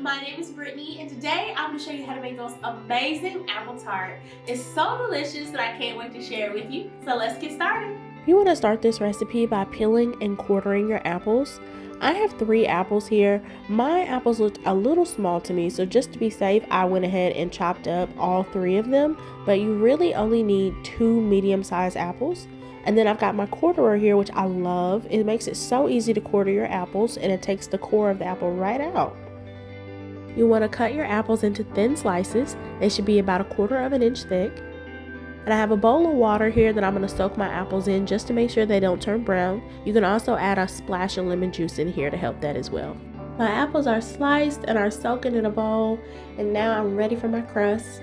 my name is Brittany and today I'm going to show you how to make those amazing apple tart. It's so delicious that I can't wait to share it with you. So let's get started. You want to start this recipe by peeling and quartering your apples. I have 3 apples here. My apples looked a little small to me, so just to be safe, I went ahead and chopped up all 3 of them, but you really only need 2 medium-sized apples. And then I've got my quarterer here, which I love. It makes it so easy to quarter your apples, and it takes the core of the apple right out. You want to cut your apples into thin slices. They should be about 1/4 inch thick. And I have a bowl of water here that I'm going to soak my apples in just to make sure they don't turn brown. You can also add a splash of lemon juice in here to help that as well. My apples are sliced and are soaking in a bowl, and now I'm ready for my crust.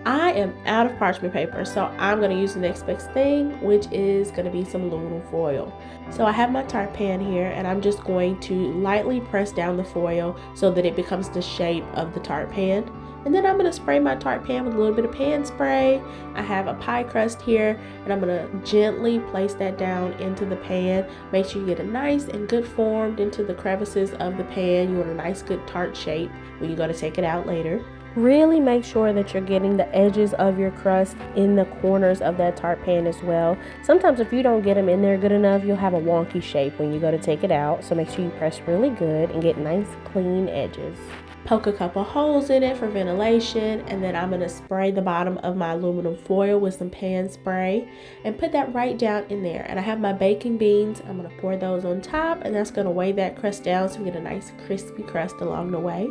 I am out of parchment paper, so I'm going to use the next best thing, which is going to be some aluminum foil. So I have my tart pan here, and I'm just going to lightly press down the foil so that it becomes the shape of the tart pan. And then I'm going to spray my tart pan with a little bit of pan spray. I have a pie crust here, and I'm going to gently place that down into the pan. Make sure you get it nice and good formed into the crevices of the pan. You want a nice good tart shape when you go to take it out later. Really make sure that you're getting the edges of your crust in the corners of that tart pan as well. Sometimes if you don't get them in there good enough, you'll have a wonky shape when you go to take it out. So make sure you press really good and get nice clean edges. Poke a couple holes in it for ventilation, and then I'm going to spray the bottom of my aluminum foil with some pan spray and put that right down in there. And I have my baking beans. I'm going to pour those on top, and that's going to weigh that crust down so we get a nice crispy crust along the way.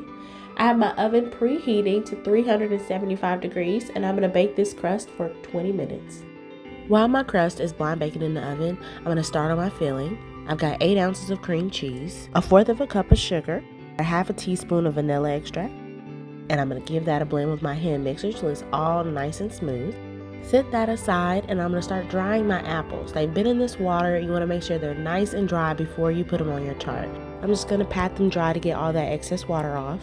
I have my oven preheating to 375 degrees, and I'm going to bake this crust for 20 minutes. While my crust is blind baking in the oven, I'm going to start on my filling. I've got 8 ounces of cream cheese, 1/4 cup of sugar, 1/2 teaspoon of vanilla extract, and I'm going to give that a blend with my hand mixer till it's all nice and smooth. Set that aside, and I'm going to start drying my apples. They've been in this water. You want to make sure they're nice and dry before you put them on your tart. I'm just going to pat them dry to get all that excess water off.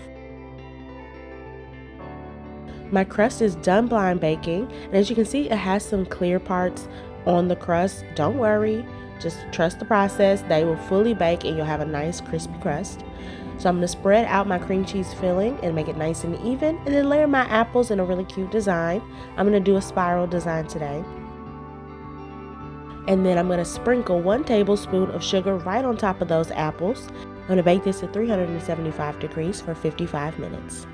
My crust is done blind baking, and as you can see, it has some clear parts on the crust. Don't worry, just trust the process. They will fully bake and you'll have a nice crispy crust. So I'm going to spread out my cream cheese filling and make it nice and even, and then layer my apples in a really cute design. I'm going to do a spiral design today. And then I'm going to sprinkle 1 tablespoon of sugar right on top of those apples. I'm going to bake this at 375 degrees for 55 minutes.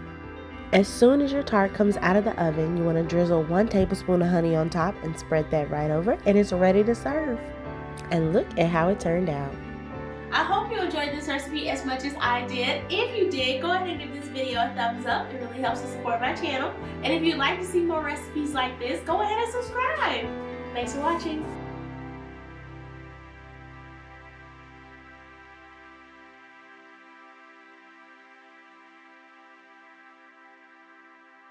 As soon as your tart comes out of the oven, you want to drizzle 1 tablespoon of honey on top and spread that right over, and it's ready to serve. And look at how it turned out. I hope you enjoyed this recipe as much as I did. If you did, go ahead and give this video a thumbs up. It really helps to support my channel. And if you'd like to see more recipes like this, go ahead and subscribe. Thanks for watching.